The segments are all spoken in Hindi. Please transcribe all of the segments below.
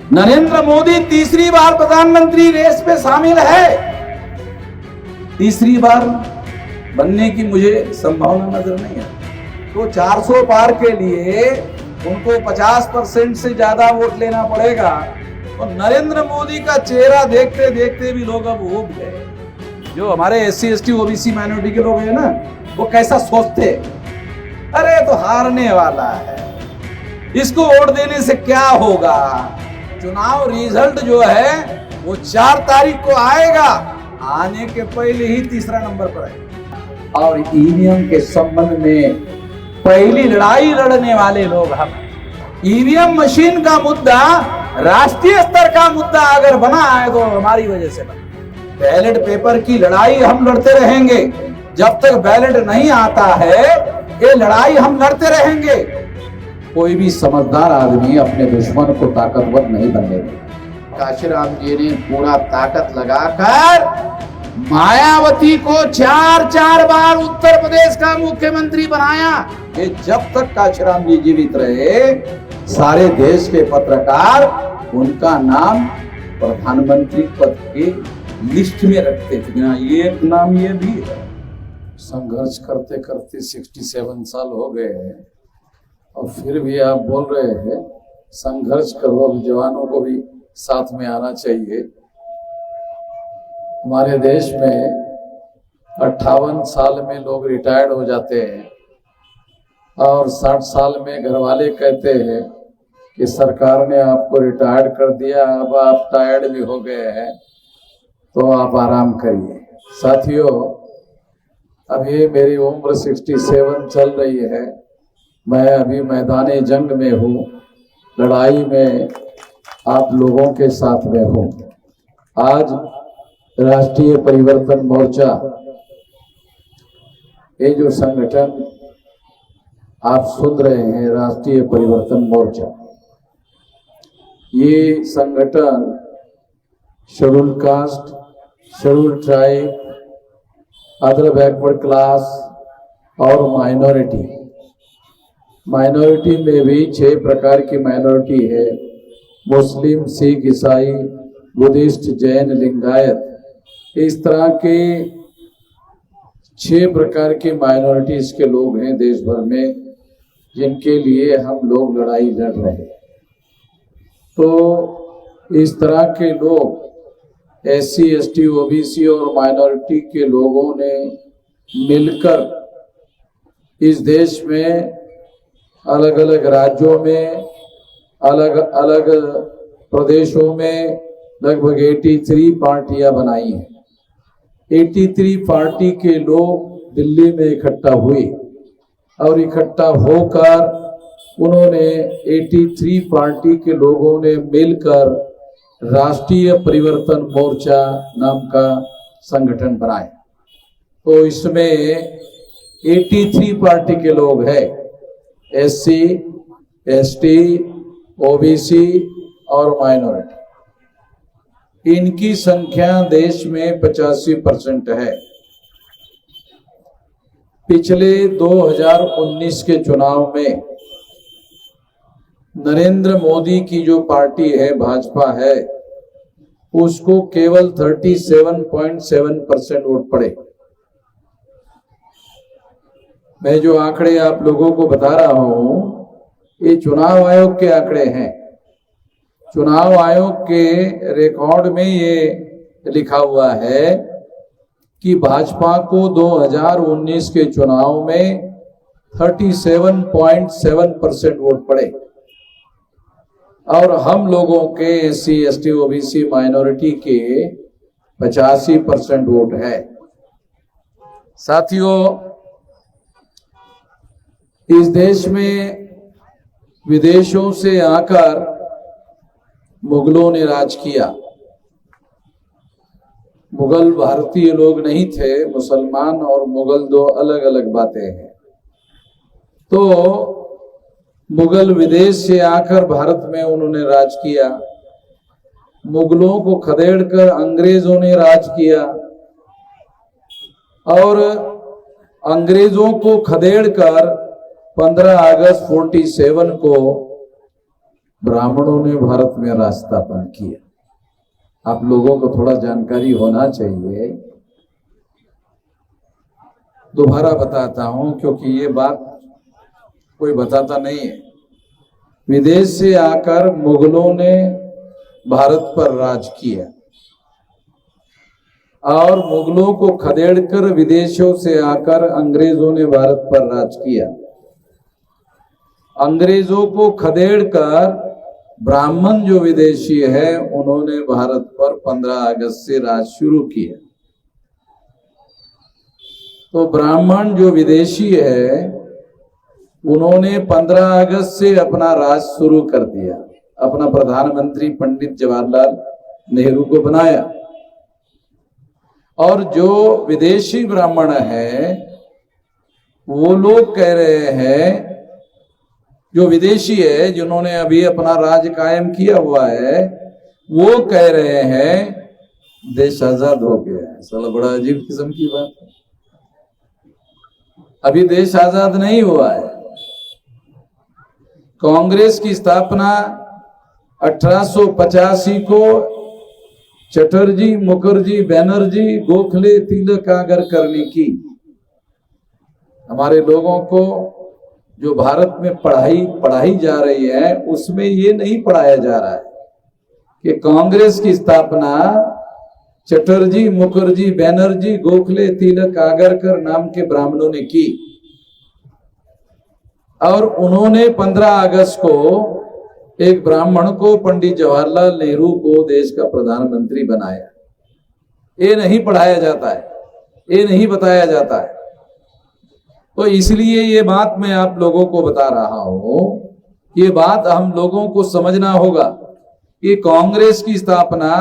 नरेंद्र मोदी तीसरी बार प्रधानमंत्री रेस में शामिल है। तीसरी बार बनने की मुझे संभावना नजर नहीं है। तो 400 पार के लिए उनको 50% से ज्यादा वोट लेना पड़ेगा। तो नरेंद्र मोदी का चेहरा देखते देखते भी लोग अब उब गए। जो हमारे SC ST OBC माइनॉरिटी के लोग हैं ना, वो कैसा सोचते, अरे तो हारने वाला है, इसको वोट देने से क्या होगा। चुनाव रिजल्ट जो है वो 4 तारीख को आएगा, आने के पहले ही तीसरा नंबर पर है। और ईवीएम के संबंध में पहली लड़ाई लड़ने वाले लोग हम। ईवीएम मशीन का मुद्दा राष्ट्रीय स्तर का मुद्दा अगर बना है तो हमारी वजह से बना। बैलेट पेपर की लड़ाई हम लड़ते रहेंगे। जब तक बैलेट नहीं आता है ये लड़ाई हम लड़ते रहेंगे। कोई भी समझदार आदमी अपने दुश्मन को ताकतवर नहीं बनने देगा। काशीराम जी ने पूरा ताकत लगाकर मायावती को 4 बार उत्तर प्रदेश का मुख्यमंत्री बनाया। ये जब तक काशीराम जी जीवित रहे सारे देश के पत्रकार उनका नाम प्रधानमंत्री पद के लिस्ट में रखते थे। ये नाम ये भी है। संघर्ष करते करते 67 साल हो गए हैं और फिर भी आप बोल रहे हैं संघर्ष करो। अब जवानों को भी साथ में आना चाहिए। हमारे देश में 58 साल में लोग रिटायर्ड हो जाते हैं और 60 साल में घर वाले कहते हैं कि सरकार ने आपको रिटायर्ड कर दिया, अब आप टायर्ड भी हो गए हैं तो आप आराम करिए। साथियों, अभी मेरी उम्र 67 चल रही है। मैं अभी मैदाने जंग में हूँ, लड़ाई में आप लोगों के साथ में हूँ। आज राष्ट्रीय परिवर्तन मोर्चा, ये जो संगठन आप सुन रहे हैं, राष्ट्रीय परिवर्तन मोर्चा, ये संगठन schedule caste, schedule tribe, other backward class और माइनॉरिटी में भी 6 प्रकार की माइनॉरिटी है। मुस्लिम, सिख, ईसाई, बुद्धिस्ट, जैन, लिंगायत, इस तरह के 6 प्रकार के माइनॉरिटीज के लोग हैं देश भर में, जिनके लिए हम लोग लड़ाई लड़ रहे हैं। तो इस तरह के लोग SC ST OBC और माइनॉरिटी के लोगों ने मिलकर इस देश में अलग अलग राज्यों में, अलग अलग प्रदेशों में लगभग 83 पार्टियां बनाई हैं। 83 पार्टी के लोग दिल्ली में इकट्ठा हुए और इकट्ठा होकर उन्होंने 83 पार्टी के लोगों ने मिलकर राष्ट्रीय परिवर्तन मोर्चा नाम का संगठन बनाया। तो इसमें 83 पार्टी के लोग हैं, SC ST OBC और माइनॉरिटी। इनकी संख्या देश में 85% है। पिछले 2019 के चुनाव में नरेंद्र मोदी की जो पार्टी है, भाजपा है, उसको केवल 37.7% वोट पड़े। मैं जो आंकड़े आप लोगों को बता रहा हूं, ये चुनाव आयोग के आंकड़े हैं। चुनाव आयोग के रिकॉर्ड में ये लिखा हुआ है कि भाजपा को 2019 के चुनाव में 37.7% वोट पड़े और हम लोगों के SC ST OBC माइनॉरिटी के 85% वोट है। साथियों, इस देश में विदेशों से आकर मुगलों ने राज किया। मुगल भारतीय लोग नहीं थे, मुसलमान और मुगल 2 अलग अलग बातें हैं। तो मुगल विदेश से आकर भारत में उन्होंने राज किया। मुगलों को खदेड़कर अंग्रेजों ने राज किया और अंग्रेजों को खदेड़कर 15 अगस्त 47 को ब्राह्मणों ने भारत में रास्तापन किया। आप लोगों को थोड़ा जानकारी होना चाहिए। दोबारा बताता हूं क्योंकि ये बात कोई बताता नहीं है। विदेश से आकर मुगलों ने भारत पर राज किया और मुगलों को खदेड़कर विदेशों से आकर अंग्रेजों ने भारत पर राज किया। अंग्रेजों को खदेड़कर ब्राह्मण जो विदेशी है उन्होंने भारत पर 15 अगस्त से राज शुरू किया। तो ब्राह्मण जो विदेशी है उन्होंने 15 अगस्त से अपना राज शुरू कर दिया। अपना प्रधानमंत्री पंडित जवाहरलाल नेहरू को बनाया और जो विदेशी ब्राह्मण है वो लोग कह रहे हैं, जो विदेशी है जिन्होंने अभी अपना राज कायम किया हुआ है, वो कह रहे हैं देश आजाद हो गया है। साला बड़ा अजीब किस्म की बात है। अभी देश आजाद नहीं हुआ है। कांग्रेस की स्थापना 1885 को चटर्जी, मुखर्जी, बैनर्जी, गोखले, तिलक आगर करने की। हमारे लोगों को जो भारत में पढ़ाई जा रही है उसमें ये नहीं पढ़ाया जा रहा है कि कांग्रेस की स्थापना चटर्जी, मुखर्जी, बैनर्जी, गोखले, तिलक, आगरकर नाम के ब्राह्मणों ने की और उन्होंने 15 अगस्त को एक ब्राह्मण को पंडित जवाहरलाल नेहरू को देश का प्रधानमंत्री बनाया। ये नहीं पढ़ाया जाता है, ये नहीं बताया जाता है। तो इसलिए ये बात मैं आप लोगों को बता रहा हूं। ये बात हम लोगों को समझना होगा कि कांग्रेस की स्थापना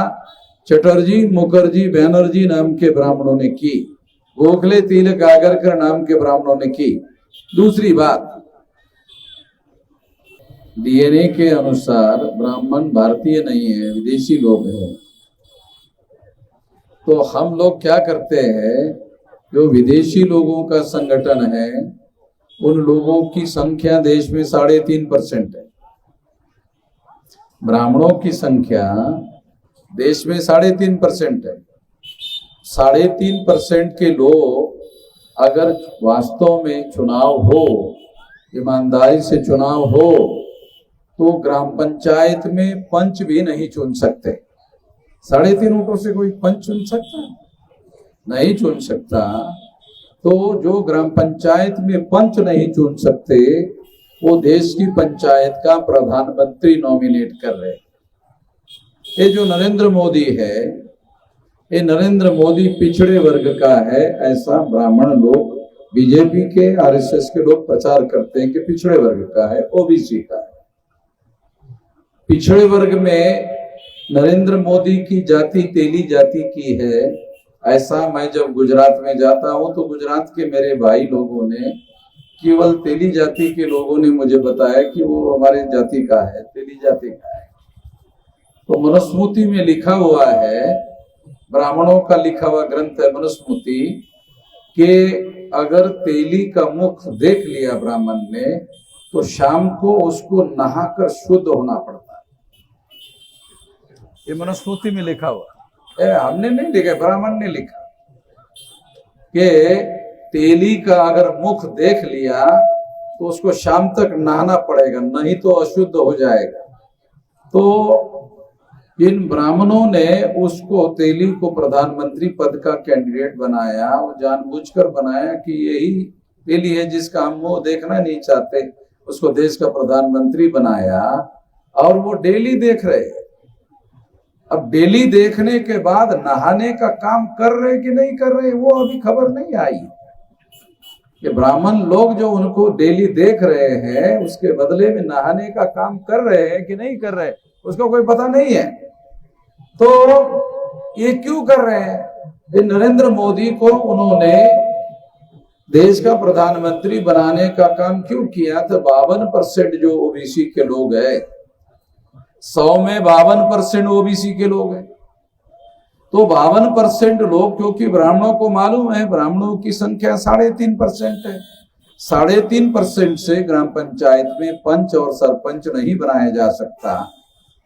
चटर्जी, मुखर्जी, बैनर्जी नाम के ब्राह्मणों ने की, गोखले, तिलक, आगरकर नाम के ब्राह्मणों ने की। दूसरी बात, डीएनए के अनुसार ब्राह्मण भारतीय नहीं है, विदेशी लोग हैं। तो हम लोग क्या करते हैं, जो विदेशी लोगों का संगठन है उन लोगों की संख्या देश में 3.5% है। ब्राह्मणों की संख्या देश में 3.5% है। 3.5% के लोग अगर वास्तव में चुनाव हो, ईमानदारी से चुनाव हो, तो ग्राम पंचायत में पंच भी नहीं चुन सकते। 3.5 वोटों से कोई पंच चुन सकता है? नहीं चुन सकता। तो जो ग्राम पंचायत में पंच नहीं चुन सकते वो देश की पंचायत का प्रधानमंत्री नॉमिनेट कर रहे। ये जो नरेंद्र मोदी है, ये नरेंद्र मोदी पिछड़े वर्ग का है, ऐसा ब्राह्मण लोग, बीजेपी के, आरएसएस के लोग प्रचार करते हैं कि पिछड़े वर्ग का है, ओबीसी का है। पिछड़े वर्ग में नरेंद्र मोदी की जाति तेली जाति की है, ऐसा मैं जब गुजरात में जाता हूं तो गुजरात के मेरे भाई लोगों ने, केवल तेली जाति के लोगों ने मुझे बताया कि वो हमारे जाति का है, तेली जाति का है। तो मनुस्मृति में लिखा हुआ है, ब्राह्मणों का लिखा हुआ ग्रंथ है मनुस्मृति, कि अगर तेली का मुख देख लिया ब्राह्मण ने तो शाम को उसको नहाकर शुद्ध होना पड़ता है। ये मनुस्मृति में लिखा हुआ, हमने नहीं लिखा, ब्राह्मण ने लिखा कि तेली का अगर मुख देख लिया तो उसको शाम तक नहाना पड़ेगा, नहीं तो अशुद्ध हो जाएगा। तो इन ब्राह्मणों ने उसको, तेली को प्रधानमंत्री पद का कैंडिडेट बनाया और जानबूझकर बनाया कि यही तेली है जिसका हम मुंह देखना नहीं चाहते, उसको देश का प्रधानमंत्री बनाया और वो डेली देख रहे। अब डेली देखने के बाद नहाने का काम कर रहे कि नहीं कर रहे वो अभी खबर नहीं आई। कि ब्राह्मण लोग जो उनको डेली देख रहे हैं उसके बदले में नहाने का काम कर रहे हैं कि नहीं कर रहे उसका कोई पता नहीं है। तो ये क्यों कर रहे हैं? ये नरेंद्र मोदी को उन्होंने देश का प्रधानमंत्री बनाने का काम क्यों किया? तो 52% जो ओबीसी के लोग हैं, 100 में 52% ओबीसी के लोग हैं। तो 52% लोग, क्योंकि ब्राह्मणों को मालूम है ब्राह्मणों की संख्या 3.5% है, 3.5% से ग्राम पंचायत में पंच और सरपंच नहीं बनाया जा सकता,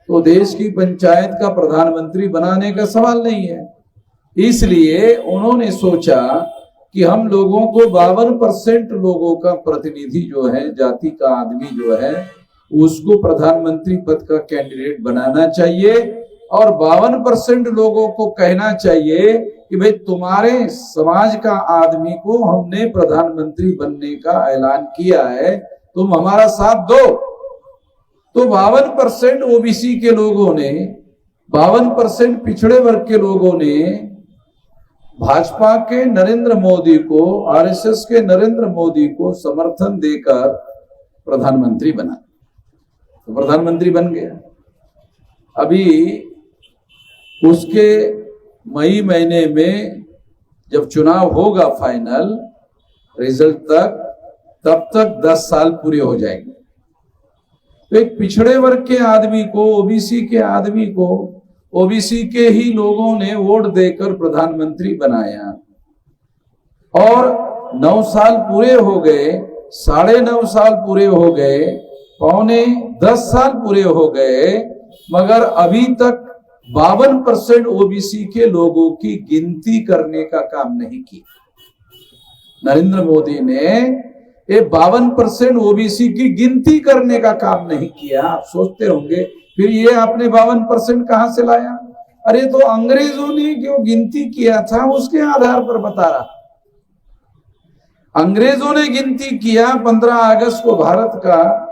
तो देश की पंचायत का प्रधानमंत्री बनाने का सवाल नहीं है। इसलिए उन्होंने सोचा कि हम लोगों को 52% लोगों का प्रतिनिधि जो है, जाति का आदमी जो है, उसको प्रधानमंत्री पद का कैंडिडेट बनाना चाहिए और 52% लोगों को कहना चाहिए कि भाई तुम्हारे समाज का आदमी को हमने प्रधानमंत्री बनने का ऐलान किया है, तुम हमारा साथ दो। तो 52% ओबीसी के लोगों ने, 52% पिछड़े वर्ग के लोगों ने भाजपा के नरेंद्र मोदी को, आरएसएस के नरेंद्र मोदी को समर्थन देकर प्रधानमंत्री बना, तो प्रधानमंत्री बन गया। अभी उसके मई महीने में जब चुनाव होगा फाइनल रिजल्ट तब तक 10 साल पूरे हो जाएंगे। तो एक पिछड़े वर्ग के आदमी को, ओबीसी के आदमी को, ओबीसी के ही लोगों ने वोट देकर प्रधानमंत्री बनाया और 9 साल पूरे हो गए, 9.5 साल पूरे हो गए, 9.25 साल पूरे हो गए, मगर अभी तक 52% ओबीसी के लोगों की गिनती करने का काम नहीं किया। नरेंद्र मोदी ने ये 52% ओबीसी की गिनती करने का काम नहीं किया। आप सोचते होंगे फिर ये आपने 52% कहां से लाया? अरे तो अंग्रेजों ने जो गिनती किया था उसके आधार पर बता रहा। अंग्रेजों ने गिनती किया, 15 अगस्त को भारत का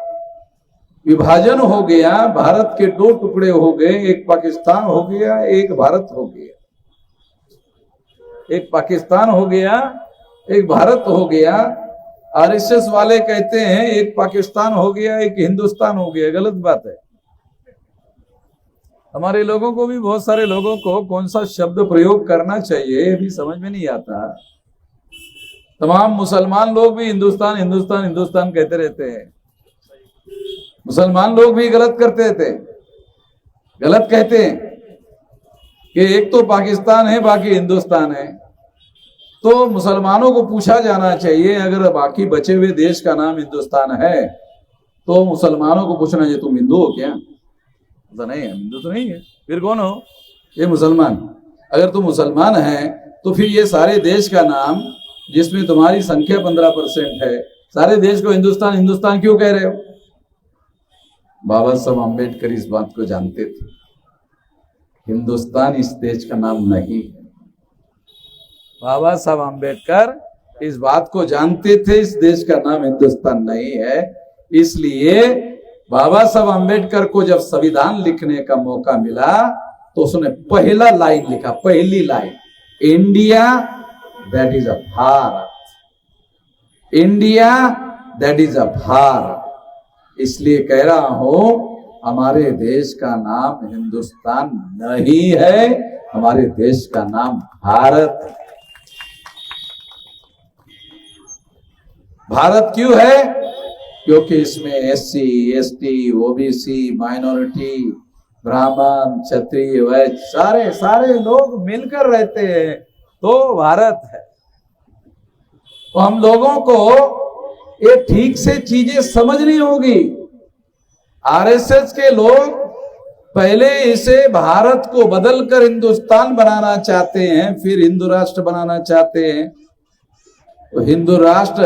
विभाजन हो गया, भारत के 2 टुकड़े हो गए, एक पाकिस्तान हो गया, एक भारत हो गया। एक पाकिस्तान हो गया, एक भारत हो गया। आरएसएस वाले कहते हैं एक पाकिस्तान हो गया, एक हिंदुस्तान हो गया। गलत बात है। हमारे लोगों को भी, बहुत सारे लोगों को कौन सा शब्द प्रयोग करना चाहिए अभी समझ में नहीं आता। तमाम मुसलमान लोग भी हिंदुस्तान हिंदुस्तान हिंदुस्तान कहते रहते हैं। मुसलमान लोग भी गलत करते थे, गलत कहते हैं कि एक तो पाकिस्तान है, बाकी हिंदुस्तान है। तो मुसलमानों को पूछा जाना चाहिए, अगर बाकी बचे हुए देश का नाम हिंदुस्तान है तो मुसलमानों को पूछना चाहिए तुम हिंदू हो क्या? तो नहीं है, हिंदू तो नहीं है, फिर कौन हो? ये मुसलमान। अगर तुम मुसलमान है तो फिर ये सारे देश का नाम, जिसमें तुम्हारी संख्या 15% है, सारे देश को हिंदुस्तान हिंदुस्तान क्यों कह रहे हो? बाबा साहब अम्बेडकर इस बात को जानते थे, हिंदुस्तान इस देश का नाम नहीं है। बाबा साहब अम्बेडकर इस बात को जानते थे, इस देश का नाम हिंदुस्तान नहीं है। इसलिए बाबा साहब अम्बेडकर को जब संविधान लिखने का मौका मिला तो उसने पहला लाइन लिखा, पहली line, India that is a Bharat, India that is a Bharat. इसलिए कह रहा हूं हमारे देश का नाम हिंदुस्तान नहीं है, हमारे देश का नाम भारत है। भारत क्यों है? क्योंकि इसमें एससी, एसटी, ओबीसी, माइनॉरिटी, ब्राह्मण, क्षत्रिय, वैश्य सारे लोग मिलकर रहते हैं, तो भारत है। तो हम लोगों को ये ठीक से चीजें समझनी होगी। आरएसएस के लोग पहले इसे भारत को बदलकर हिंदुस्तान बनाना चाहते हैं, फिर हिंदू राष्ट्र बनाना चाहते हैं। तो हिंदू राष्ट्र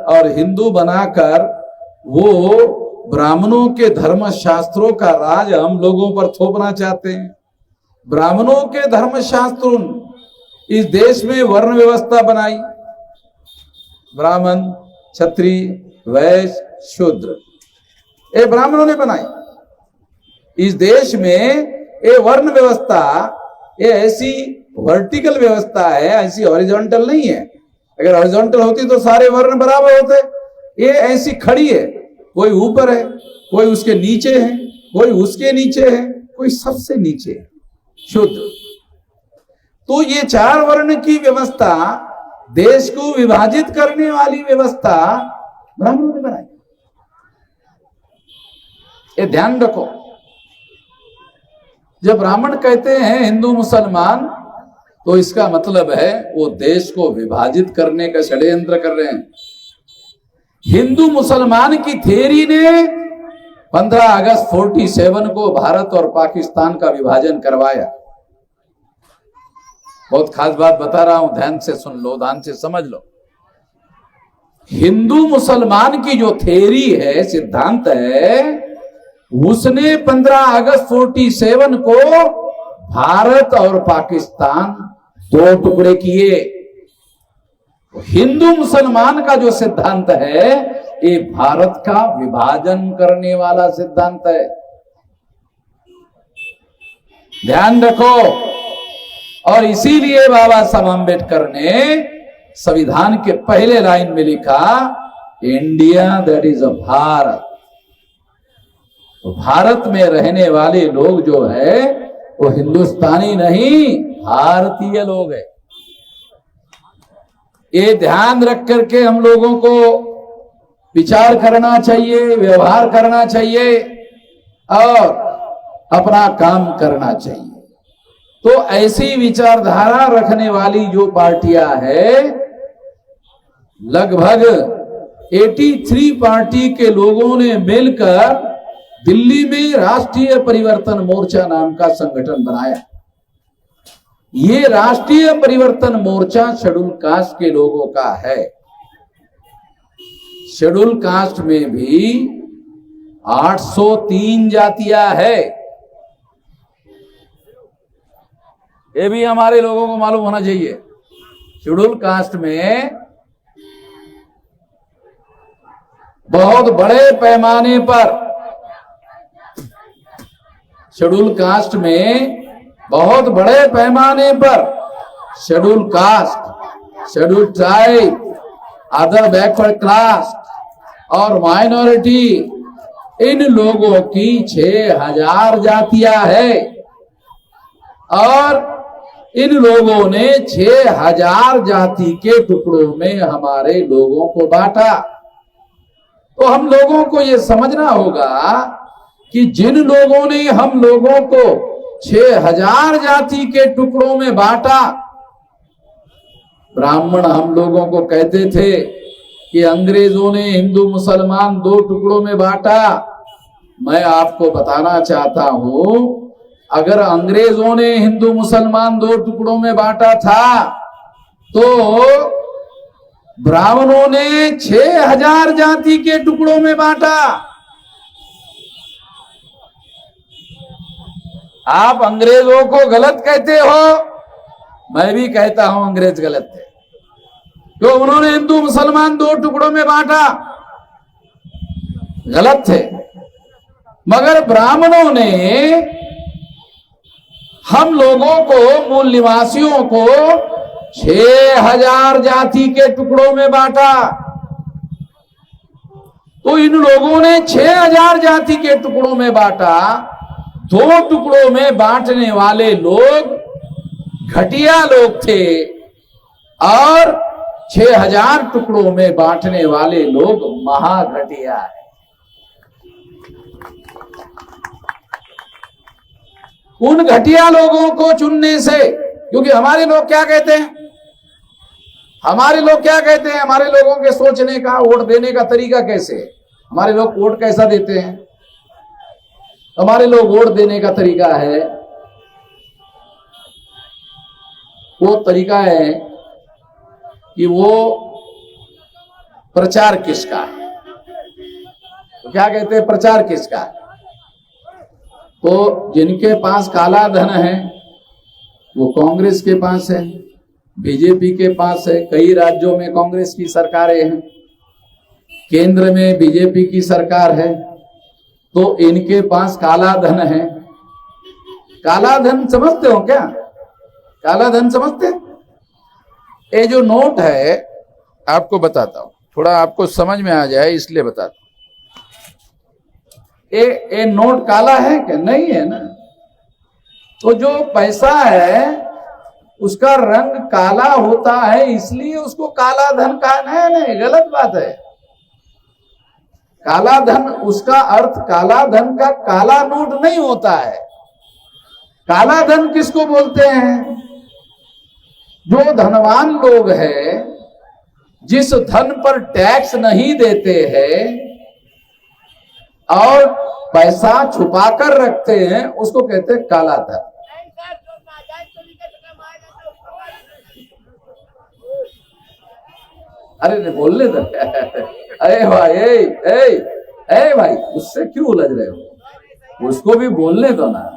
और हिंदू बनाकर वो ब्राह्मणों के धर्म शास्त्रों का राज हम लोगों पर थोपना चाहते हैं। ब्राह्मणों के धर्म शास्त्रों इस देश में वर्ण व्यवस्था बनाई, ब्राह्मण, क्षत्रिय, वैश्य, शूद्र, ये ब्राह्मणों ने बनाई। इस देश में ये वर्ण व्यवस्था, ये ऐसी वर्टिकल व्यवस्था है, ऐसी हॉरिजॉन्टल नहीं है। अगर हॉरिजॉन्टल होती तो सारे वर्ण बराबर होते। ये ऐसी खड़ी है, कोई ऊपर है, कोई उसके नीचे है, कोई उसके नीचे है, कोई सबसे नीचे है, शूद्र। तो ये 4 वर्ण की व्यवस्था, देश को विभाजित करने वाली व्यवस्था ब्राह्मणों ने बनाई। ये ध्यान रखो। जब ब्राह्मण कहते हैं हिंदू मुसलमान, तो इसका मतलब है वो देश को विभाजित करने का षड्यंत्र कर रहे हैं। हिंदू मुसलमान की थियरी ने 15 अगस्त 47 को भारत और पाकिस्तान का विभाजन करवाया। बहुत खास बात बता रहा हूं, ध्यान से सुन लो, ध्यान से समझ लो। हिंदू मुसलमान की जो थियरी है, सिद्धांत है, उसने 15 अगस्त 47 को भारत और पाकिस्तान दो टुकड़े किए। हिंदू मुसलमान का जो सिद्धांत है, ये भारत का विभाजन करने वाला सिद्धांत है। ध्यान रखो। और इसीलिए बाबा साहब आंबेडकर ने संविधान के पहले लाइन में लिखा, India that is a Bharat. तो भारत में रहने वाले लोग जो है वो हिंदुस्तानी नहीं, भारतीय लोग हैं। ये ध्यान रख करके हम लोगों को विचार करना चाहिए, व्यवहार करना चाहिए और अपना काम करना चाहिए। तो ऐसी विचारधारा रखने वाली जो पार्टियां है, लगभग 83 पार्टी के लोगों ने मिलकर दिल्ली में राष्ट्रीय परिवर्तन मोर्चा नाम का संगठन बनाया। ये राष्ट्रीय परिवर्तन मोर्चा शेड्यूल कास्ट के लोगों का है। शेड्यूल कास्ट में भी 803 जातियां है। ये भी हमारे लोगों को मालूम होना चाहिए। शेड्यूल कास्ट में बहुत बड़े पैमाने पर, शेड्यूल कास्ट में बहुत बड़े पैमाने पर schedule caste, schedule tribe, other backward class और माइनॉरिटी, इन लोगों की 6000 जातियां है। और इन लोगों ने 6000 जाति के टुकड़ों में हमारे लोगों को बांटा। तो हम लोगों को यह समझना होगा कि जिन लोगों ने हम लोगों को 6000 जाति के टुकड़ों में बांटा, ब्राह्मण हम लोगों को कहते थे कि अंग्रेजों ने हिंदू मुसलमान 2 टुकड़ों में बांटा। मैं आपको बताना चाहता हूं, अगर अंग्रेजों ने हिंदू मुसलमान 2 टुकड़ों में बांटा था तो ब्राह्मणों ने 6000 जाति के टुकड़ों में बांटा। आप अंग्रेजों को गलत कहते हो, मैं भी कहता हूं अंग्रेज गलत थे, तो उन्होंने हिंदू मुसलमान 2 टुकड़ों में बांटा, गलत थे। मगर ब्राह्मणों ने हम लोगों को, मूल निवासियों को 6000 जाति के टुकड़ों में बांटा। तो इन लोगों ने 6000 जाति के टुकड़ों में बांटा। 2 टुकड़ों में बांटने वाले लोग घटिया लोग थे और 6000 टुकड़ों में बांटने वाले लोग महाघटिया है। उन घटिया लोगों को चुनने से, क्योंकि हमारे लोग क्या कहते हैं, हमारे लोग क्या कहते हैं, हमारे लोगों के सोचने का, वोट देने का तरीका कैसे है, हमारे लोग वोट कैसा देते हैं, हमारे लोग वोट देने का तरीका है, वो तरीका है कि वो प्रचार किसका है, तो क्या कहते हैं प्रचार किसका है। तो जिनके पास काला धन है वो कांग्रेस के पास है, बीजेपी के पास है, कई राज्यों में कांग्रेस की सरकारें हैं, केंद्र में बीजेपी की सरकार है, तो इनके पास काला धन है। काला धन समझते हो क्या, काला धन समझते हैं? ये जो नोट है आपको बताता हूं, थोड़ा आपको समझ में आ जाए इसलिए बताता हूं। ये नोट काला है क्या? नहीं है ना। तो जो पैसा है उसका रंग काला होता है, इसलिए उसको काला धन कहा। नहीं, गलत बात है। काला धन, उसका अर्थ काला धन का काला नोट नहीं होता है। काला धन किसको बोलते हैं? जो धनवान लोग हैं जिस धन पर टैक्स नहीं देते हैं और पैसा छुपा कर रखते हैं, उसको कहते हैं काला धन। अरे नहीं बोलने दो। अरे भाई, ए भाई, उससे क्यों उलझ रहे हो? उसको भी बोलने दो ना।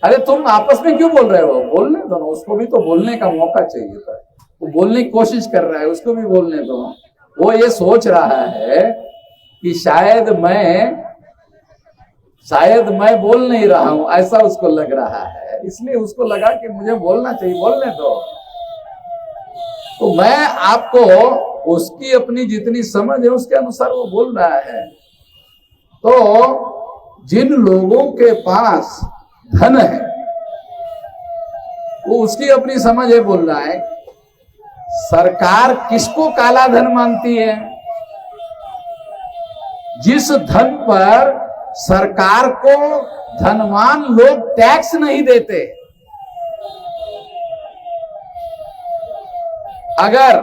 अरे तुम आपस में क्यों बोल रहे हो? बोलने दो ना, उसको भी तो बोलने का मौका चाहिए था। वो बोलने की कोशिश कर रहा है, उसको भी बोलने दो। वो ये सोच रहा है कि शायद मैं बोल नहीं रहा हूं, ऐसा उसको लग रहा है, इसलिए उसको लगा कि मुझे बोलना चाहिए, बोलने दो। तो मैं आपको उसकी अपनी जितनी समझ है उसके अनुसार वो बोल रहा है। तो जिन लोगों के पास धन है वो उसकी अपनी समझ है बोल रहा है। सरकार किसको काला धन मानती है? जिस धन पर सरकार को धनवान लोग टैक्स नहीं देते। अगर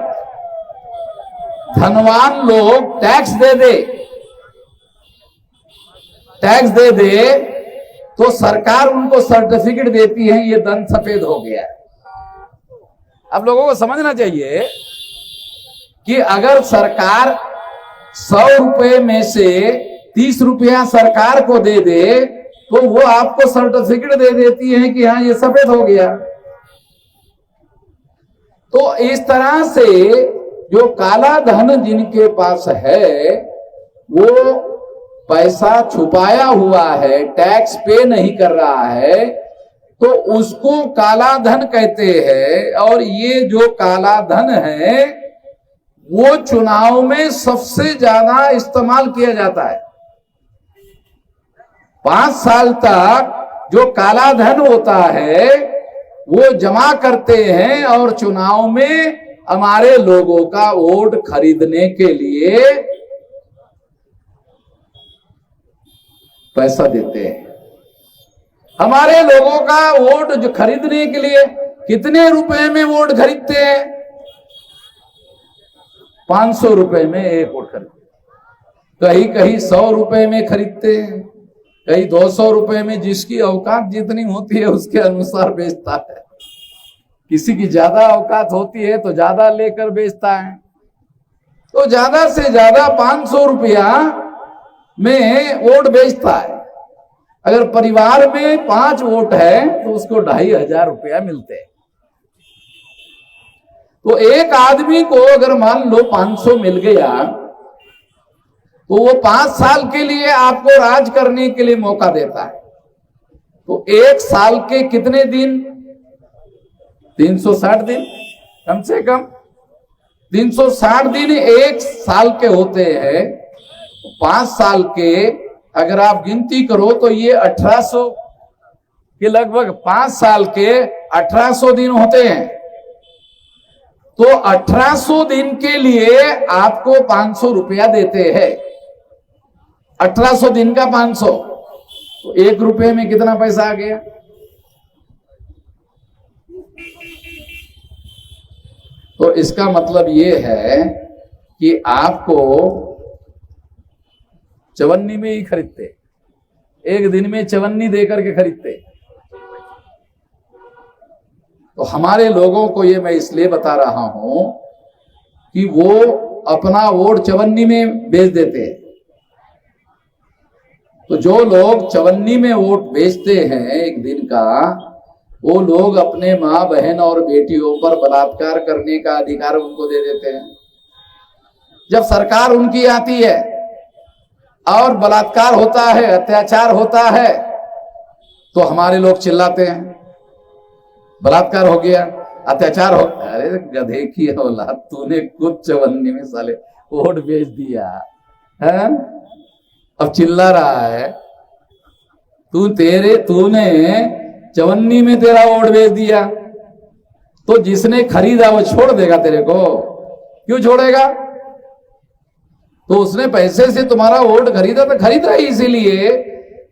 धनवान लोग टैक्स दे दे तो सरकार उनको सर्टिफिकेट देती है, ये धन सफेद हो गया है। अब लोगों को समझना चाहिए कि अगर सरकार 100 रुपए में से 30 रुपया सरकार को दे दे तो वो आपको सर्टिफिकेट दे देती है कि हाँ ये सफेद हो गया। तो इस तरह से जो काला धन जिनके पास है वो पैसा छुपाया हुआ है, टैक्स पे नहीं कर रहा है, तो उसको काला धन कहते हैं। और ये जो काला धन है वो चुनाव में सबसे ज्यादा इस्तेमाल किया जाता है। 5 साल तक जो काला धन होता है वो जमा करते हैं और चुनाव में हमारे लोगों का वोट खरीदने के लिए पैसा देते हैं। हमारे लोगों का वोट जो खरीदने के लिए कितने रुपए में वोट खरीदते हैं? 500 रुपए में एक वोट खरीदते, कहीं कहीं 100 रुपए में खरीदते हैं, कहीं 200 रुपए में। जिसकी औकात जितनी होती है उसके अनुसार बेचता है। किसी की ज्यादा औकात होती है तो ज्यादा लेकर बेचता है। तो ज्यादा से ज्यादा 500 रुपया में वोट बेचता है। अगर परिवार में 5 वोट है तो उसको 2500 रुपया मिलते हैं। तो एक आदमी को अगर मान लो 500 मिल गया तो वो 5 साल के लिए आपको राज करने के लिए मौका देता है। तो 1 साल के कितने दिन? 360 दिन, कम से कम 360 दिन 1 साल के होते हैं। 5 साल के अगर आप गिनती करो तो ये 1800 के लगभग 5 साल के 1800 दिन होते हैं। तो 1800 दिन के लिए आपको 500 रुपया देते हैं। 1800 दिन का 500 तो 1 रुपए में कितना पैसा आ गया? तो इसका मतलब ये है कि आपको चवन्नी में ही खरीदते, एक दिन में चवन्नी देकर के खरीदते। तो हमारे लोगों को ये मैं इसलिए बता रहा हूं कि वो अपना वोट चवन्नी में बेच देते हैं। तो जो लोग चवन्नी में वोट बेचते हैं एक दिन का, वो लोग अपने माँ बहन और बेटियों पर बलात्कार करने का अधिकार उनको दे देते हैं। जब सरकार उनकी आती है और बलात्कार होता है, अत्याचार होता है, तो हमारे लोग चिल्लाते हैं बलात्कार हो गया, अत्याचार हो। अरे गधे की औलाद, तूने खुद चवन्नी में साले वोट बेच दिया है, अब चिल्ला रहा है। तूने चवन्नी में तेरा वोट बेच दिया, तो जिसने खरीदा वो छोड़ देगा तेरे को? क्यों छोड़ेगा? तो उसने पैसे से तुम्हारा वोट खरीदा, तो खरीद रहा है इसीलिए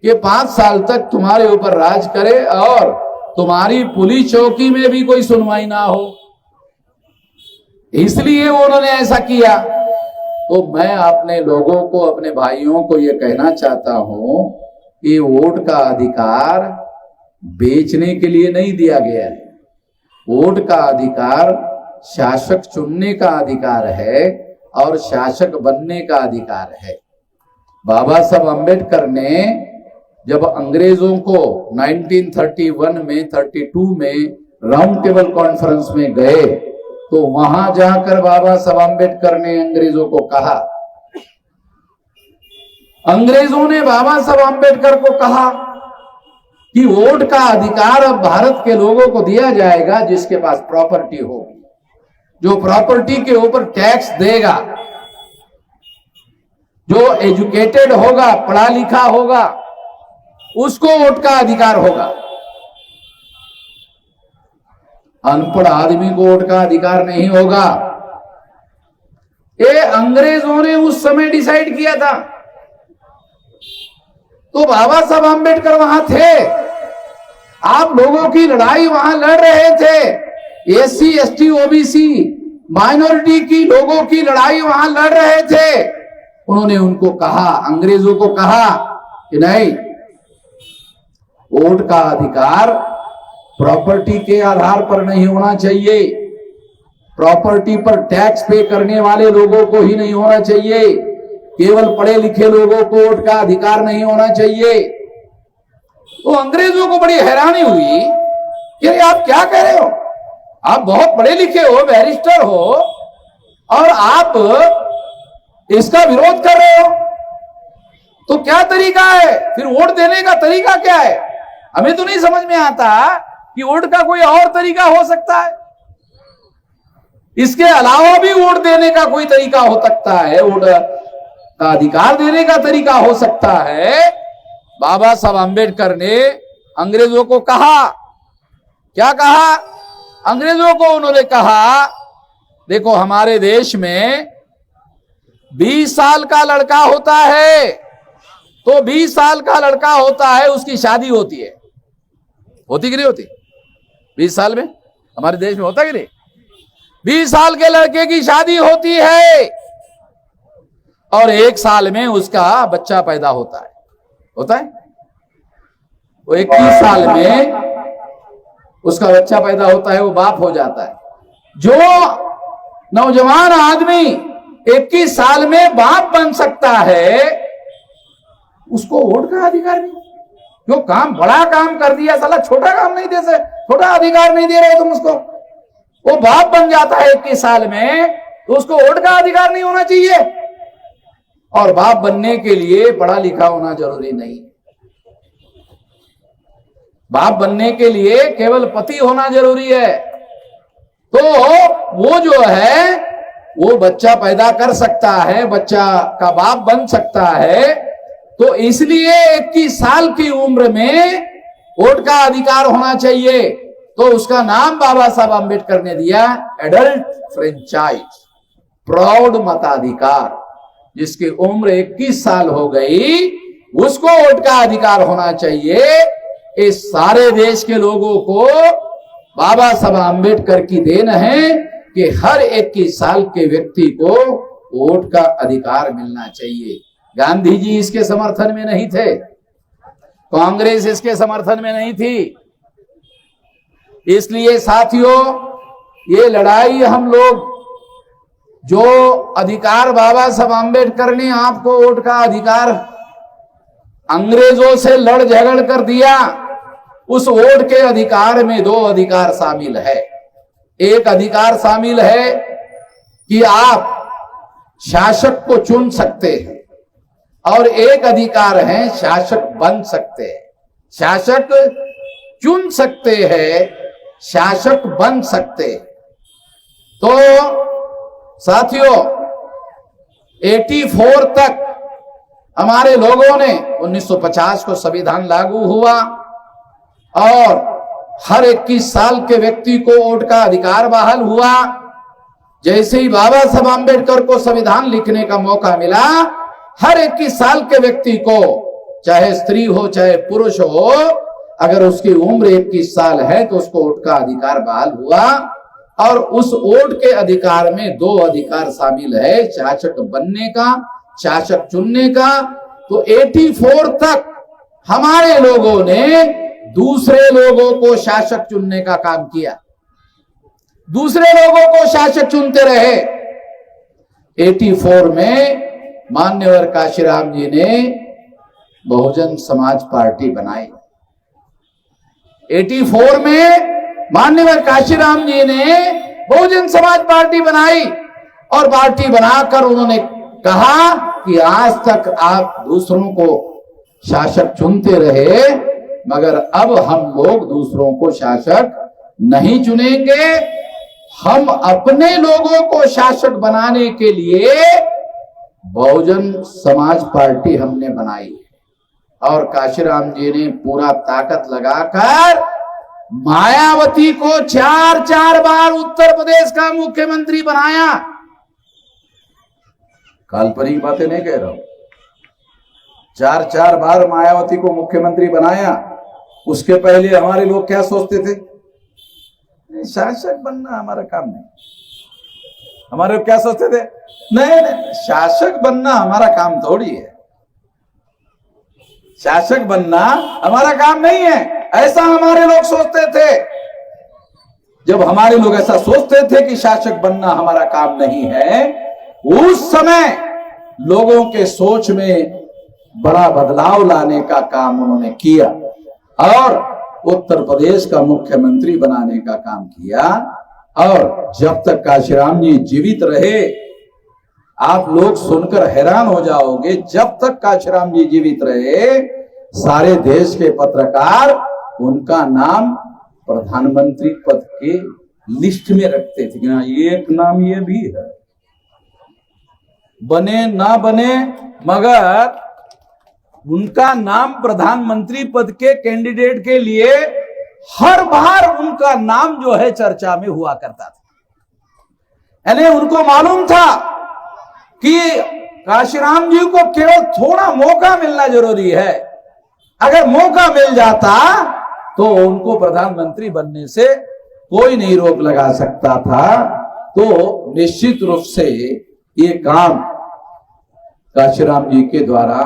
कि 5 साल तक तुम्हारे ऊपर राज करे और तुम्हारी पुलिस चौकी में भी कोई सुनवाई ना हो। इसलिए उन्होंने ऐसा किया। तो मैं अपने लोगों को, अपने भाइयों को यह कहना चाहता हूं कि वोट का अधिकार बेचने के लिए नहीं दिया गया है। वोट का अधिकार शासक चुनने का अधिकार है और शासक बनने का अधिकार है। बाबा साहब अंबेडकर ने जब अंग्रेजों को 1931 में 32 में राउंड टेबल कॉन्फ्रेंस में गए तो वहां जाकर बाबा साहब अंबेडकर ने अंग्रेजों को कहा, अंग्रेजों ने बाबा साहब अंबेडकर को कहा कि वोट का अधिकार अब भारत के लोगों को दिया जाएगा जिसके पास प्रॉपर्टी होगी, जो प्रॉपर्टी के ऊपर टैक्स देगा, जो एजुकेटेड होगा, पढ़ा लिखा होगा, उसको वोट का अधिकार होगा। अनपढ़ आदमी को वोट का अधिकार नहीं होगा। ये अंग्रेजों ने उस समय डिसाइड किया था। तो बाबा साहब अंबेडकर वहां थे, आप लोगों की लड़ाई वहां लड़ रहे थे। एससी एसटी ओबीसी माइनॉरिटी की लोगों की लड़ाई वहां लड़ रहे थे। उन्होंने उनको कहा, अंग्रेजों को कहा कि नहीं, वोट का अधिकार प्रॉपर्टी के आधार पर नहीं होना चाहिए, प्रॉपर्टी पर टैक्स पे करने वाले लोगों को ही नहीं होना चाहिए, केवल पढ़े लिखे लोगों को वोट का अधिकार नहीं होना चाहिए। तो अंग्रेजों को बड़ी हैरानी हुई कि अरे आप क्या कह रहे हो, आप बहुत पढ़े लिखे हो, बैरिस्टर हो, और आप इसका विरोध कर रहे हो, तो क्या तरीका है, फिर वोट देने का तरीका क्या है? हमें तो नहीं समझ में आता कि वोट का कोई और तरीका हो सकता है, इसके अलावा भी वोट देने का कोई तरीका हो सकता है, वोट का अधिकार देने का तरीका हो सकता है। बाबा साहब अंबेडकर ने अंग्रेजों को कहा, क्या कहा? अंग्रेजों को उन्होंने कहा, देखो हमारे देश में 20 साल का लड़का होता है तो 20 साल का लड़का होता है, उसकी शादी होती है, होती कि नहीं होती? 20 साल में हमारे देश में होता कि नहीं? 20 साल के लड़के की शादी होती है और 1 साल में उसका बच्चा पैदा होता है, होता है? वो 21 साल में उसका बच्चा पैदा होता है, वो बाप हो जाता है। जो नौजवान आदमी 21 साल में बाप बन सकता है, उसको वोट का अधिकार नहीं। जो काम बड़ा काम कर दिया, साला छोटा काम नहीं दे सकते, छोटा अधिकार नहीं दे रहे तुम उसको। वो बाप बन जाता है 21 साल में, तो उसको वोट का अधिकार नहीं होना चाहिए। और बाप बनने के लिए पढ़ा लिखा होना जरूरी नहीं, बाप बनने के लिए केवल पति होना जरूरी है। तो वो जो है वो बच्चा पैदा कर सकता है, बच्चा का बाप बन सकता है। तो इसलिए 21 साल की उम्र में वोट का अधिकार होना चाहिए। तो उसका नाम बाबा साहब अंबेडकर ने दिया एडल्ट फ्रेंचाइज, प्रौढ़ मताधिकार। जिसकी उम्र 21 साल हो गई उसको वोट का अधिकार होना चाहिए। इस सारे देश के लोगों को बाबा साहब अंबेडकर की देन है कि हर 21 साल के व्यक्ति को वोट का अधिकार मिलना चाहिए। गांधी जी इसके समर्थन में नहीं थे, कांग्रेस इसके समर्थन में नहीं थी। इसलिए साथियों, ये लड़ाई हम लोग, जो अधिकार बाबा साहब अंबेडकर ने आपको वोट का अधिकार अंग्रेजों से लड़ झगड़ कर दिया, उस वोट के अधिकार में 2 अधिकार शामिल है। एक अधिकार शामिल है कि आप शासक को चुन सकते हैं, और एक अधिकार है शासक बन सकते हैं। शासक चुन सकते हैं, शासक बन सकते हैं। तो साथियों, 84 तक हमारे लोगों ने, 1950 को संविधान लागू हुआ और हर 21 साल के व्यक्ति को वोट का अधिकार बहाल हुआ। जैसे ही बाबा साहब अंबेडकर को संविधान लिखने का मौका मिला, हर 21 साल के व्यक्ति को, चाहे स्त्री हो चाहे पुरुष हो, अगर उसकी उम्र 21 साल है तो उसको वोट का अधिकार बहाल हुआ। और उस वोट के अधिकार में दो अधिकार शामिल है, शासक बनने का, शासक चुनने का। तो 84 तक हमारे लोगों ने दूसरे लोगों को शासक चुनने का काम किया, दूसरे लोगों को शासक चुनते रहे। 84 में मान्यवर काशीराम जी ने बहुजन समाज पार्टी बनाई। 84 में मान्यवर काशीराम जी ने बहुजन समाज पार्टी बनाई और पार्टी बनाकर उन्होंने कहा कि आज तक आप दूसरों को शासक चुनते रहे, मगर अब हम लोग दूसरों को शासक नहीं चुनेंगे। हम अपने लोगों को शासक बनाने के लिए बहुजन समाज पार्टी हमने बनाई और काशीराम जी ने पूरा ताकत लगाकर मायावती को 4 बार उत्तर प्रदेश का मुख्यमंत्री बनाया। काल्पनिक बातें नहीं कह रहा हूं, 4 बार मायावती को मुख्यमंत्री बनाया। उसके पहले हमारे लोग क्या सोचते थे, शासक बनना हमारा काम नहीं। हमारे लोग क्या सोचते थे, नहीं शासक बनना हमारा काम थोड़ी है, शासक बनना हमारा काम नहीं है, ऐसा हमारे लोग सोचते थे। जब हमारे लोग ऐसा सोचते थे कि शासक बनना हमारा काम नहीं है, उस समय लोगों के सोच में बड़ा बदलाव लाने का काम उन्होंने किया और उत्तर प्रदेश का मुख्यमंत्री बनाने का काम किया। और जब तक काशीराम जी जीवित रहे, आप लोग सुनकर हैरान हो जाओगे, जब तक काशीराम जी जीवित रहे सारे देश के पत्रकार उनका नाम प्रधानमंत्री पद के लिस्ट में रखते थे। एक नाम ये भी है, बने ना बने मगर उनका नाम प्रधानमंत्री पद के कैंडिडेट के लिए हर बार उनका नाम जो है चर्चा में हुआ करता था। यानी उनको मालूम था कि काशीराम जी को केवल थोड़ा मौका मिलना जरूरी है, अगर मौका मिल जाता तो उनको प्रधानमंत्री बनने से कोई नहीं रोक लगा सकता था। तो निश्चित रूप से ये काम काशीराम जी के द्वारा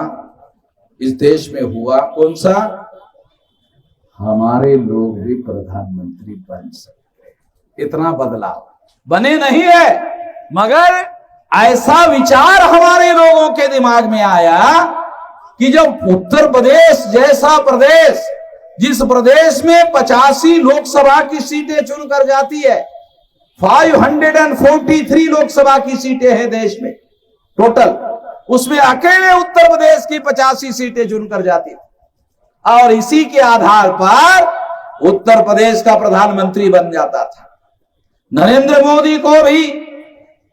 इस देश में हुआ। कौन सा, हमारे लोग भी प्रधानमंत्री बन सकते। इतना बदलाव बने नहीं है, मगर ऐसा विचार हमारे लोगों के दिमाग में आया कि जब उत्तर प्रदेश जैसा प्रदेश, जिस प्रदेश में 85 लोकसभा की सीटें चुनकर जाती है, 543 लोकसभा की सीटें हैं देश में टोटल, उसमें अकेले उत्तर प्रदेश की 85 सीटें चुनकर जाती थी और इसी के आधार पर उत्तर प्रदेश का प्रधानमंत्री बन जाता था। नरेंद्र मोदी को भी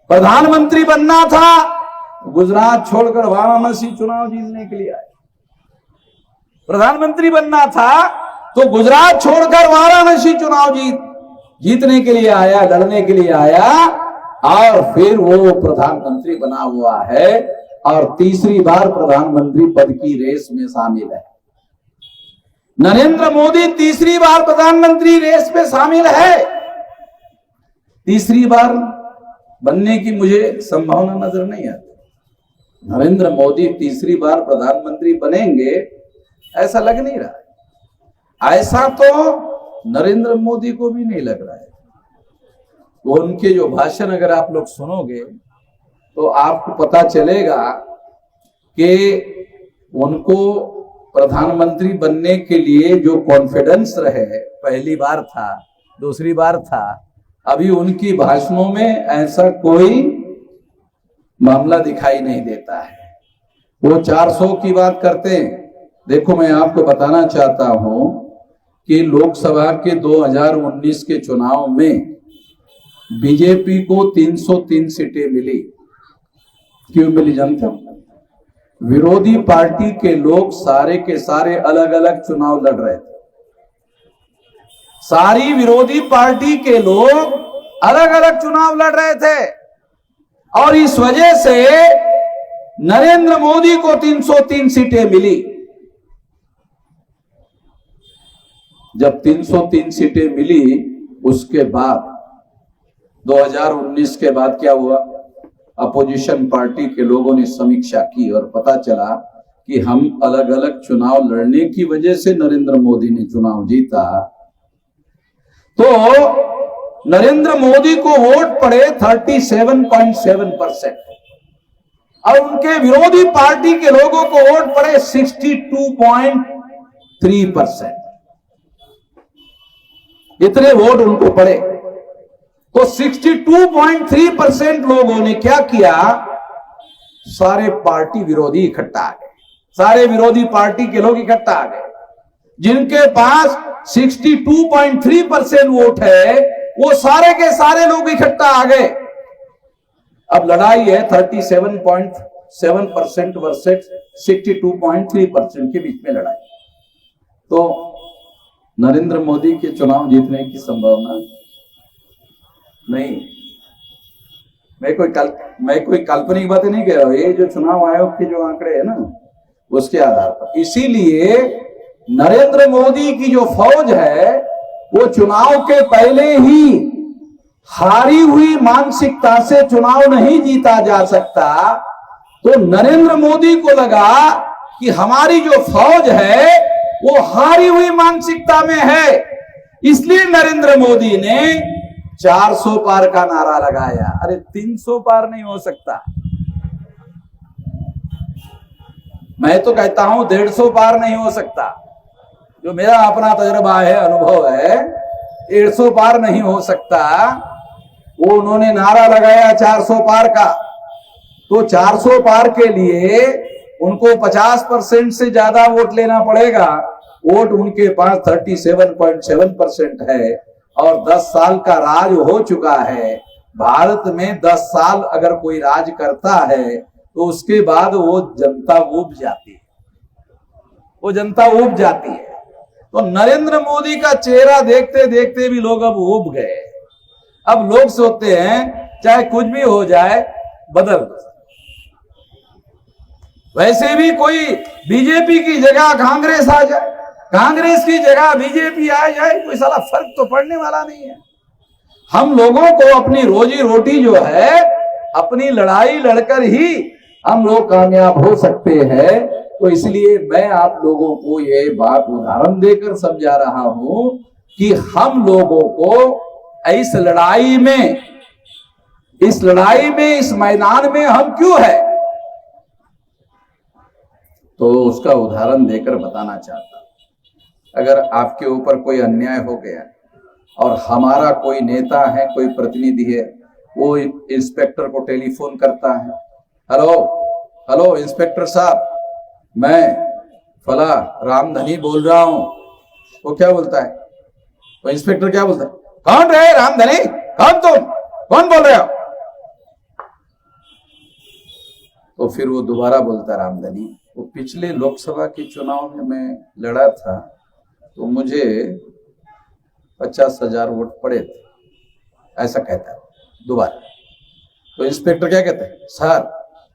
प्रधानमंत्री बनना था, गुजरात छोड़कर वाराणसी चुनाव जीतने के लिए आए। प्रधानमंत्री बनना था तो गुजरात छोड़कर वाराणसी चुनाव जीतने के लिए आया, लड़ने के लिए आया और फिर वो प्रधानमंत्री बना हुआ है और तीसरी बार प्रधानमंत्री पद की रेस में शामिल है। नरेंद्र मोदी तीसरी बार प्रधानमंत्री रेस में शामिल है। तीसरी बार बनने की मुझे संभावना नजर नहीं आती। नरेंद्र मोदी तीसरी बार प्रधानमंत्री बनेंगे ऐसा लग नहीं रहा है। ऐसा तो नरेंद्र मोदी को भी नहीं लग रहा है। वो उनके जो भाषण अगर आप लोग सुनोगे तो आपको पता चलेगा कि उनको प्रधानमंत्री बनने के लिए जो कॉन्फिडेंस रहे, पहली बार था, दूसरी बार था, अभी उनकी भाषणों में ऐसा कोई मामला दिखाई नहीं देता है। वो 400 की बात करते हैं। देखो, मैं आपको बताना चाहता हूं कि लोकसभा के 2019 के चुनाव में बीजेपी को 303 सीटें मिली। क्यों मिली जानते हो? विरोधी पार्टी के लोग सारे के सारे अलग अलग चुनाव लड़ रहे थे। सारी विरोधी पार्टी के लोग अलग अलग चुनाव लड़ रहे थे और इस वजह से नरेंद्र मोदी को 303 सीटें मिली। जब 303 सीटें मिली, उसके बाद 2019 के बाद क्या हुआ, अपोजिशन पार्टी के लोगों ने समीक्षा की और पता चला कि हम अलग अलग चुनाव लड़ने की वजह से नरेंद्र मोदी ने चुनाव जीता। तो नरेंद्र मोदी को वोट पड़े 37.7% और उनके विरोधी पार्टी के लोगों को वोट पड़े 62.3%। इतने वोट उनको पड़े। तो 62.3% लोगों ने क्या किया, सारे पार्टी विरोधी इकट्ठा आ गए, सारे विरोधी पार्टी के लोग इकट्ठा आ गए। जिनके पास 62.3% वोट है वो सारे के सारे लोग इकट्ठा आ गए। अब लड़ाई है 37.7% वर्सेस 62.3% के बीच में लड़ाई। तो नरेंद्र मोदी के चुनाव जीतने की संभावना नहीं। मैं कोई काल्पनिक बातें नहीं कह रहा हूं, ये जो चुनाव आयोग के जो आंकड़े है ना उसके आधार पर। इसीलिए नरेंद्र मोदी की जो फौज है वो चुनाव के पहले ही हारी हुई मानसिकता से चुनाव नहीं जीता जा सकता। तो नरेंद्र मोदी को लगा कि हमारी जो फौज है वो हारी हुई मानसिकता में है, इसलिए नरेंद्र मोदी ने 400 पार का नारा लगाया। अरे 300 पार नहीं हो सकता। मैं तो कहता हूं 150 पार नहीं हो सकता। जो मेरा अपना तजुर्बा है, अनुभव है, 150 पार नहीं हो सकता। वो उन्होंने नारा लगाया 400 पार का। तो 400 पार के लिए उनको 50% से ज्यादा वोट लेना पड़ेगा। वोट उनके पास 37.7% है और 10 साल का राज हो चुका है। भारत में 10 साल अगर कोई राज करता है तो उसके बाद वो जनता ऊब जाती है, वो जनता ऊब जाती है। तो नरेंद्र मोदी का चेहरा देखते देखते भी लोग अब ऊब गए। अब लोग सोचते हैं चाहे कुछ भी हो जाए बदल दो। वैसे भी कोई बीजेपी की जगह कांग्रेस आ जाए, कांग्रेस की जगह बीजेपी आ जाए, कोई साला फर्क तो पड़ने वाला नहीं है। हम लोगों को अपनी रोजी रोटी जो है अपनी लड़ाई लड़कर ही हम लोग कामयाब हो सकते हैं। तो इसलिए मैं आप लोगों को ये बात उदाहरण देकर समझा रहा हूं कि हम लोगों को इस लड़ाई में, इस मैदान में हम क्यों है, तो उसका उदाहरण देकर बताना चाहता हूं। अगर आपके ऊपर कोई अन्याय हो गया और हमारा कोई नेता है, कोई प्रतिनिधि है, वो इंस्पेक्टर को टेलीफोन करता है, हेलो इंस्पेक्टर साहब, मैं फला रामधनी बोल रहा हूं। वो क्या बोलता है, वो इंस्पेक्टर क्या बोलता है, कौन रहे रामधनी, कौन तुम, कौन बोल रहे हो? तो फिर वो दोबारा बोलता रामधनी, वो पिछले लोकसभा के चुनाव में मैं लड़ा था तो मुझे 50,000 वोट पड़े थे, ऐसा कहता है दोबारा। तो इंस्पेक्टर क्या कहता है,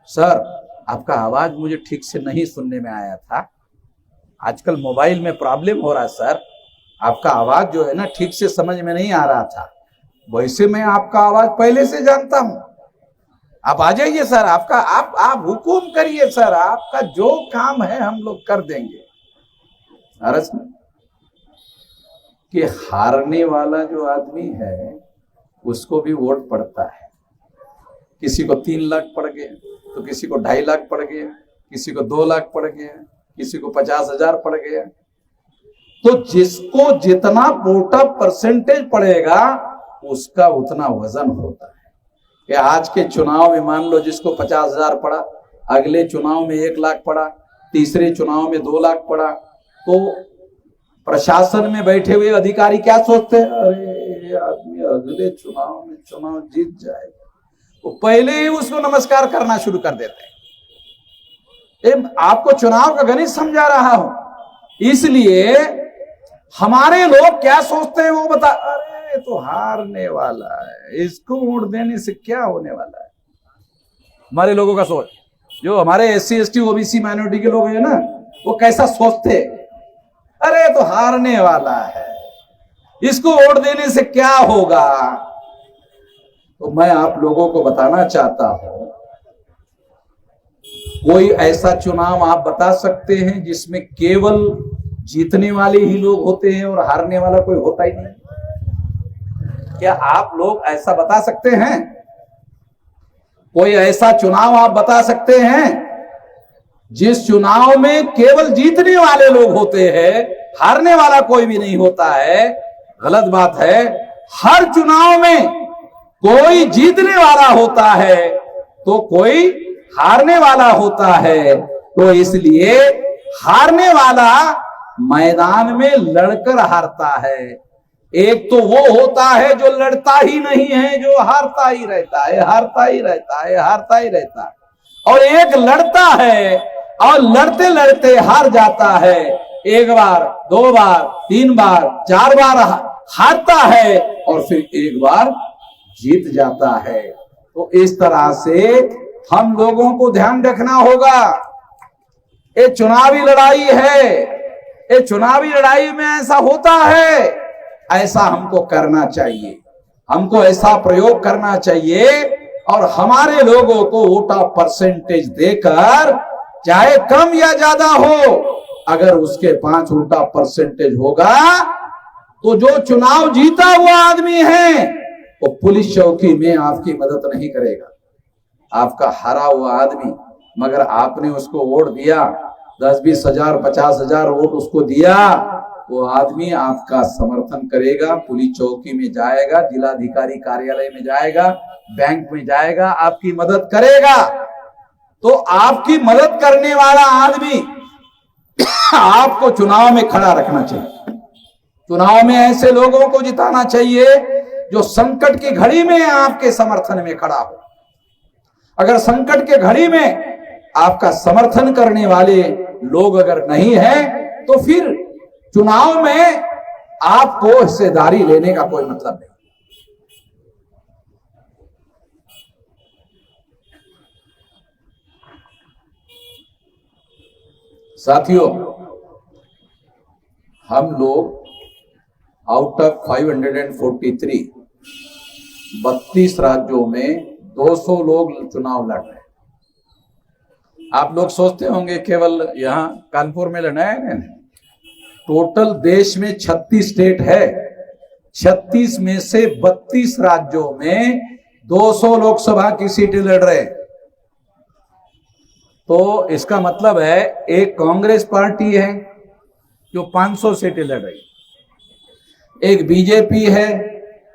सर आपका आवाज मुझे ठीक से नहीं सुनने में आया था, आजकल मोबाइल में प्रॉब्लम हो रहा है सर, आपका आवाज जो है ना ठीक से समझ में नहीं आ रहा था। वैसे मैं आपका आवाज पहले से जानता हूं, आप आ जाइए सर, आपका आप हुकुम करिए सर, आपका जो काम है हम लोग कर देंगे। अरस में कि हारने वाला जो आदमी है उसको भी वोट पड़ता है। किसी को 3 लाख पड़ गए तो किसी को 2.5 लाख पड़ गए, किसी को 2 लाख पड़ गए, किसी को 50,000 पड़ गए। तो जिसको जितना वोटर परसेंटेज पड़ेगा उसका उतना वजन होता है। कि आज के चुनाव में मान लो जिसको 50,000 पड़ा, अगले चुनाव में 1 लाख पड़ा, तीसरे चुनाव में 2 लाख पड़ा, तो प्रशासन में बैठे हुए अधिकारी क्या सोचते हैं, अरे ये आदमी अगले चुनाव में चुनाव जीत जाएगा, वो पहले ही उसको नमस्कार करना शुरू कर देते हैं। आपको चुनाव का गणित समझा रहा हूं। इसलिए हमारे लोग क्या सोचते हैं वो बता, अरे तो हारने वाला है, इसको वोट देने से क्या होने वाला है। हमारे लोगों का सोच, जो हमारे SC ST OBC माइनॉरिटी के लोग हैं ना, वो कैसा सोचते हैं, अरे तो हारने वाला है, इसको वोट देने से क्या होगा। तो मैं आप लोगों को बताना चाहता हूं, कोई ऐसा चुनाव आप बता सकते हैं जिसमें केवल जीतने वाले ही लोग होते हैं और हारने वाला कोई होता ही नहीं? क्या आप लोग ऐसा बता सकते हैं? कोई ऐसा चुनाव आप बता सकते हैं जिस चुनाव में केवल जीतने वाले लोग होते हैं, हारने वाला कोई भी नहीं होता है? गलत बात है। हर चुनाव में कोई जीतने वाला होता है तो कोई हारने वाला होता है। तो इसलिए हारने वाला मैदान में लड़कर हारता है। एक तो वो होता है जो लड़ता ही नहीं है, जो हारता ही रहता है, हारता ही रहता है, हारता ही रहता है। और एक लड़ता है और लड़ते लड़ते हार जाता है। एक बार, दो बार, तीन बार, चार बार हारता है और फिर एक बार जीत जाता है। तो इस तरह से हम लोगों को ध्यान रखना होगा। ये चुनावी लड़ाई है, ये चुनावी लड़ाई में ऐसा होता है, ऐसा हमको करना चाहिए, हमको ऐसा प्रयोग करना चाहिए और हमारे लोगों को वोटा परसेंटेज देकर, चाहे कम या ज्यादा हो, अगर उसके 5 वोटा परसेंटेज होगा तो जो चुनाव जीता हुआ आदमी है वो पुलिस चौकी में आपकी मदद नहीं करेगा। आपका हारा हुआ आदमी, मगर आपने उसको वोट दिया, 10-20 हजार 50 हजार वोट उसको दिया, वो आदमी आपका समर्थन करेगा, पुलिस चौकी में जाएगा, जिलाधिकारी कार्यालय में जाएगा, बैंक में जाएगा, आपकी मदद करेगा। तो आपकी मदद करने वाला आदमी आपको चुनाव में खड़ा रखना चाहिए। चुनाव में ऐसे लोगों को जिताना चाहिए जो संकट की घड़ी में आपके समर्थन में खड़ा हो। अगर संकट के घड़ी में आपका समर्थन करने वाले लोग अगर नहीं है तो फिर चुनाव में आपको हिस्सेदारी लेने का कोई मतलब नहीं। साथियों, हम लोग आउट ऑफ 543 32 राज्यों में 200 लोग चुनाव लड़ रहे हैं। आप लोग सोचते होंगे केवल यहां कानपुर में लड़ना है। टोटल देश में 36 स्टेट है, 36 में से 32 राज्यों में 200 लोकसभा की सीटें लड़ रहे हैं। तो इसका मतलब है एक कांग्रेस पार्टी है जो 500 सीटें लड़ रही है, एक बीजेपी है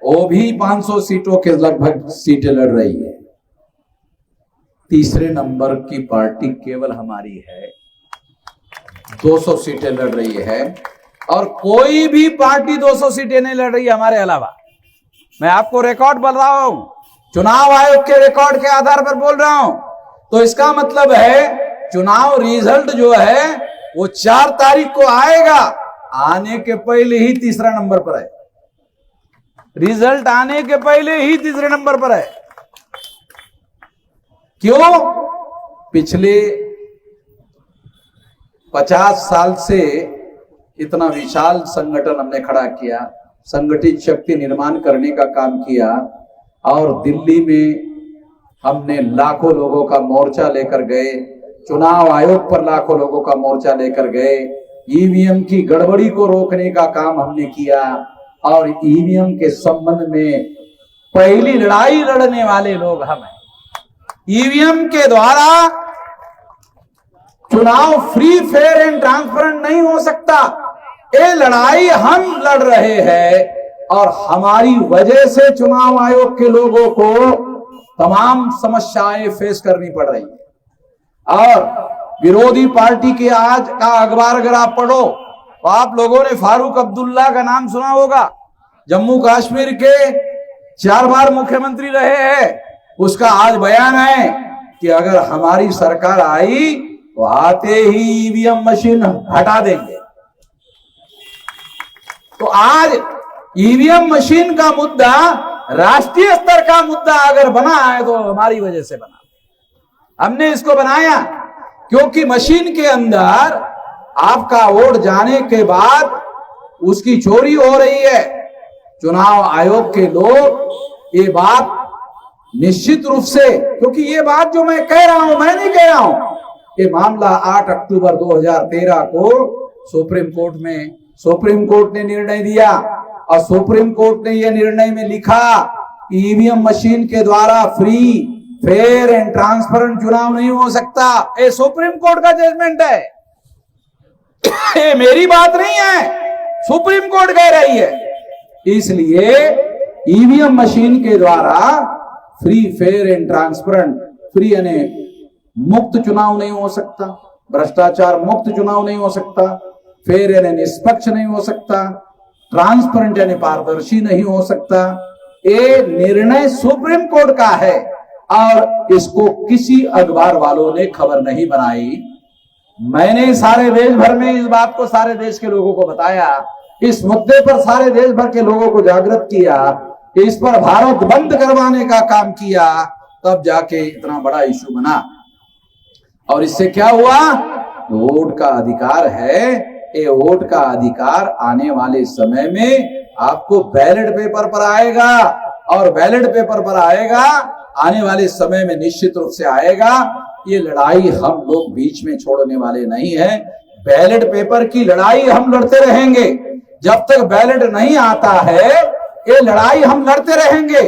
वो भी 500 सीटों के लगभग सीटें लड़ रही है। तीसरे नंबर की पार्टी केवल हमारी है, 200 सीटें लड़ रही है। और कोई भी पार्टी 200 सीटें नहीं लड़ रही है हमारे अलावा। मैं आपको रिकॉर्ड बोल रहा हूं, चुनाव आयोग के रिकॉर्ड के आधार पर बोल रहा हूं। तो इसका मतलब है चुनाव रिजल्ट जो है वो 4 तारीख को आएगा, आने के पहले ही तीसरा नंबर पर है। रिजल्ट आने के पहले ही तीसरे नंबर पर है। क्यों? पिछले 50 साल से इतना विशाल संगठन हमने खड़ा किया, संगठित शक्ति निर्माण करने का काम किया, और दिल्ली में हमने लाखों लोगों का मोर्चा लेकर गए, चुनाव आयोग पर लाखों लोगों का मोर्चा लेकर गए, ईवीएम की गड़बड़ी को रोकने का काम हमने किया, और ईवीएम के संबंध में पहली लड़ाई लड़ने वाले लोग हम हैं। ईवीएम के द्वारा चुनाव फ्री, फेयर एंड ट्रांसपेरेंट नहीं हो सकता। ये लड़ाई हम लड़ रहे हैं और हमारी वजह से चुनाव आयोग के लोगों को तमाम समस्याएं फेस करनी पड़ रही है। और विरोधी पार्टी के आज का अखबार अगर आप पढ़ो तो आप लोगों ने फारूक अब्दुल्ला का नाम सुना होगा, जम्मू कश्मीर के 4 बार मुख्यमंत्री रहे हैं। उसका आज बयान है कि अगर हमारी सरकार आई तो आते ही ईवीएम मशीन हटा देंगे। तो आज ईवीएम मशीन का मुद्दा राष्ट्रीय स्तर का मुद्दा अगर बना है तो हमारी वजह से बना। हमने इसको बनाया क्योंकि मशीन के अंदर आपका वोट जाने के बाद उसकी चोरी हो रही है। चुनाव आयोग के लोग ये बात निश्चित रूप से, क्योंकि ये बात जो मैं कह रहा हूं मैं नहीं कह रहा हूं, ये मामला 8 अक्टूबर 2013 को सुप्रीम कोर्ट ने निर्णय दिया और सुप्रीम कोर्ट ने यह निर्णय में लिखा ईवीएम मशीन के द्वारा फ्री फेयर एंड ट्रांसपेरेंट चुनाव नहीं हो सकता। ये सुप्रीम कोर्ट का जजमेंट है, ये मेरी बात नहीं है, सुप्रीम कोर्ट कह रही है। इसलिए ईवीएम मशीन के द्वारा free fair and transparent, free यानी मुक्त चुनाव नहीं हो सकता, भ्रष्टाचार मुक्त चुनाव नहीं हो सकता, फेयर यानी निष्पक्ष नहीं हो सकता, ट्रांसपेरेंट यानी पारदर्शी नहीं हो सकता। ये निर्णय सुप्रीम कोर्ट का है और इसको किसी अखबार वालों ने खबर नहीं बनाई। मैंने सारे देश भर में इस बात को सारे देश के लोगों को बताया, इस मुद्दे पर सारे देश भर के लोगों को जागृत किया, इस पर भारत बंद करवाने का काम किया, तब जाके इतना बड़ा इशू बना। और इससे क्या हुआ? वोट का अधिकार है, ये वोट का अधिकार आने वाले समय में आपको बैलेट पेपर पर आएगा और बैलेट पेपर पर आएगा, आने वाले समय में निश्चित रूप से आएगा। ये लड़ाई हम लोग बीच में छोड़ने वाले नहीं है, बैलेट पेपर की लड़ाई हम लड़ते रहेंगे। जब तक बैलेट नहीं आता है ये लड़ाई हम लड़ते रहेंगे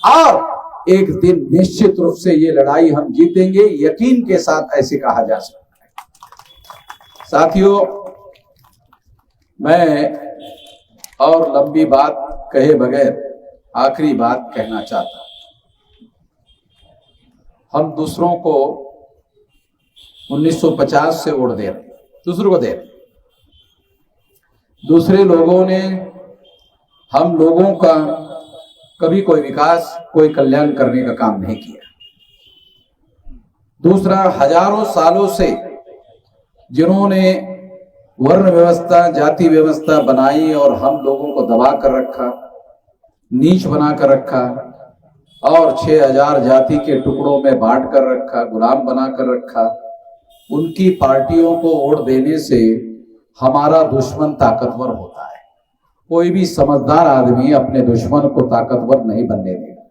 और एक दिन निश्चित रूप से ये लड़ाई हम जीतेंगे, यकीन के साथ ऐसे कहा जा सकता है। साथियों, मैं और लंबी बात कहे बगैर आखिरी बात कहना चाहता हूं। हम दूसरों को 1950 से वोट दे रहे, दूसरों को दे रहे, दूसरे लोगों ने हम लोगों का कभी कोई विकास, कोई कल्याण करने का काम नहीं किया। दूसरा, हजारों सालों से जिन्होंने वर्ण व्यवस्था, जाति व्यवस्था बनाई और हम लोगों को दबा कर रखा, नीच बना कर रखा और 6000 जाति के टुकड़ों में बांट कर रखा, गुलाम बना कर रखा, उनकी पार्टियों को वोट देने से हमारा दुश्मन ताकतवर होता है। कोई भी समझदार आदमी अपने दुश्मन को ताकतवर नहीं बनने देगा।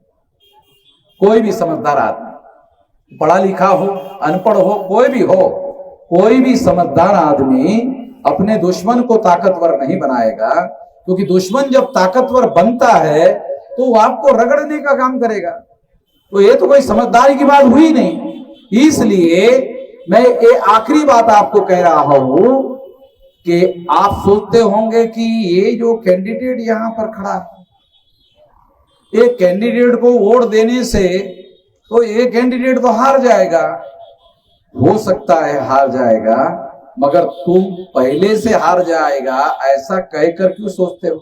कोई भी समझदार आदमी, पढ़ा लिखा हो, अनपढ़ हो, कोई भी हो, कोई भी समझदार आदमी अपने दुश्मन को ताकतवर नहीं बनाएगा, क्योंकि दुश्मन जब ताकतवर बनता है तो वो आपको रगड़ने का काम करेगा। तो ये तो कोई समझदारी की बात हुई नहीं। इसलिए मैं ये आखिरी बात आपको कह रहा हूं कि आप सोचते होंगे कि ये जो कैंडिडेट यहां पर खड़ा है, ये कैंडिडेट को वोट देने से तो ये कैंडिडेट तो हार जाएगा। हो सकता है हार जाएगा, मगर तुम पहले से हार जाएगा ऐसा कहकर क्यों सोचते हो?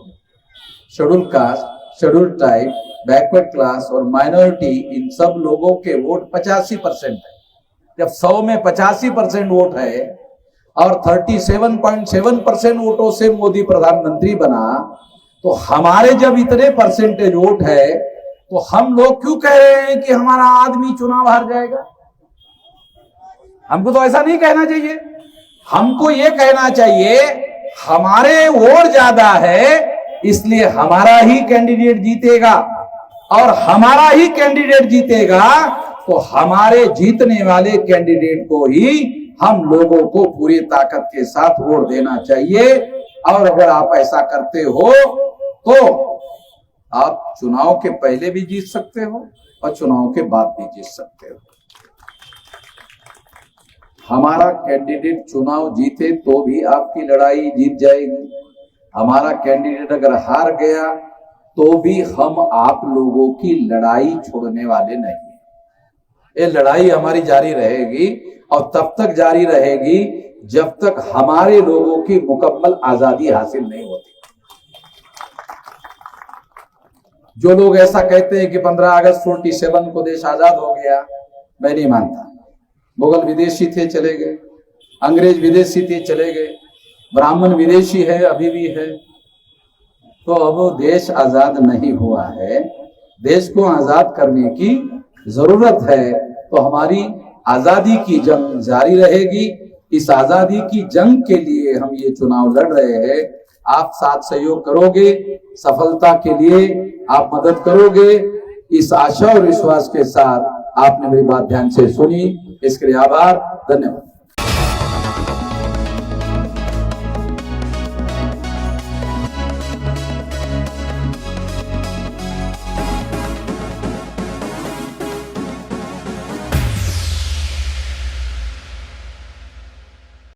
Schedule caste, schedule tribe, backward class और माइनॉरिटी, इन सब लोगों के वोट 85% है। जब 100 में 85% वोट है और 37.7% वोटों से मोदी प्रधानमंत्री बना, तो हमारे जब इतने परसेंटेज वोट है तो हम लोग क्यों कह रहे हैं कि हमारा आदमी चुनाव हार जाएगा? हमको तो ऐसा नहीं कहना चाहिए। हमको ये कहना चाहिए हमारे वोट ज्यादा है इसलिए हमारा ही कैंडिडेट जीतेगा, और हमारा ही कैंडिडेट जीतेगा तो हमारे जीतने वाले कैंडिडेट को ही हम लोगों को पूरी ताकत के साथ वोट देना चाहिए। और अगर आप ऐसा करते हो तो आप चुनाव के पहले भी जीत सकते हो और चुनाव के बाद भी जीत सकते हो। हमारा कैंडिडेट चुनाव जीते तो भी आपकी लड़ाई जीत जाएगी, हमारा कैंडिडेट अगर हार गया तो भी हम आप लोगों की लड़ाई छोड़ने वाले नहीं। ये लड़ाई हमारी जारी रहेगी और तब तक जारी रहेगी जब तक हमारे लोगों की मुकम्मल आजादी हासिल नहीं होती। जो लोग ऐसा कहते हैं कि 15 अगस्त 47 को देश आजाद हो गया, मैं नहीं मानता। मुगल विदेशी थे, चले गए, अंग्रेज विदेशी थे, चले गए, ब्राह्मण विदेशी है, अभी भी है। तो अब देश आजाद नहीं हुआ है, देश को आजाद करने की जरूरत है। तो हमारी आजादी की जंग जारी रहेगी। इस आजादी की जंग के लिए हम ये चुनाव लड़ रहे हैं। आप साथ सहयोग करोगे, सफलता के लिए आप मदद करोगे, इस आशा और विश्वास के साथ आपने मेरी बात ध्यान से सुनी, इसके लिए आभार, धन्यवाद।